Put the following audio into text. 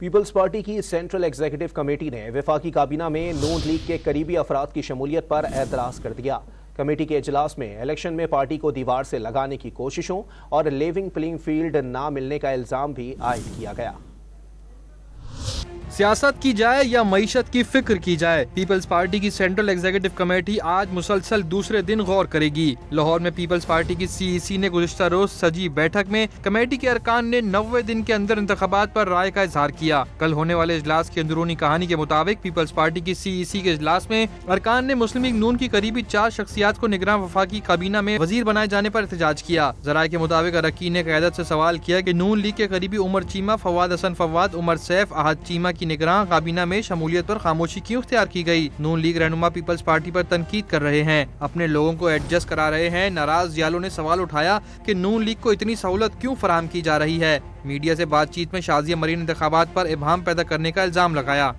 Peoples party کی central executive committee نے وفاقی کابینہ میں نون لیگ کے قریبی افراد کی شمولیت پر اعتراض کر دیا۔ کمیٹی کے اجلاس میں الیکشن میں پارٹی کو دیوار سے لگانے کی کوششوں اور لیونگ پلینگ فیلڈ نہ ملنے کا الزام بھی عائد کیا گیا۔ سیاست کی جائے یا معیشت کی فکر کی جائے، پیپلز پارٹی کی سینٹرل ایگزیکٹو کمیٹی آج مسلسل دوسرے دن غور کرے گی۔ لاہور میں پیپلز پارٹی کی سی ای سی نے گزشتہ روز سجی بیٹھک میں کمیٹی کے ارکان نے 90 دن کے اندر انتخابات پر رائے کا اظہار کیا۔ کل ہونے والے اجلاس کی اندرونی کہانی کے مطابق پیپلز پارٹی کی سی ای سی کے اجلاس میں ارکان نے مسلم لیگ نون کی قریبی 4 شخصیات کو نگراں وفاقی کابینہ میں وزیر بنائے جانے پر احتجاج کیا۔ ذرائع کے مطابق اراکین نے قیادت سے سوال کیا کہ نون لیگ کے قریبی عمر چیمہ، فواد حسن فواد، عمر سیف، احد چیمہ کی نگراں کابینہ میں شمولیت پر خاموشی کیوں اختیار کی گئی؟ نون لیگ رہنما پیپلز پارٹی پر تنقید کر رہے ہیں، اپنے لوگوں کو ایڈجسٹ کرا رہے ہیں۔ ناراض ضیالوں نے سوال اٹھایا کہ نون لیگ کو اتنی سہولت کیوں فراہم کی جا رہی ہے؟ میڈیا سے بات چیت میں شازیہ مرین نے انتخابات پر ابہام پیدا کرنے کا الزام لگایا۔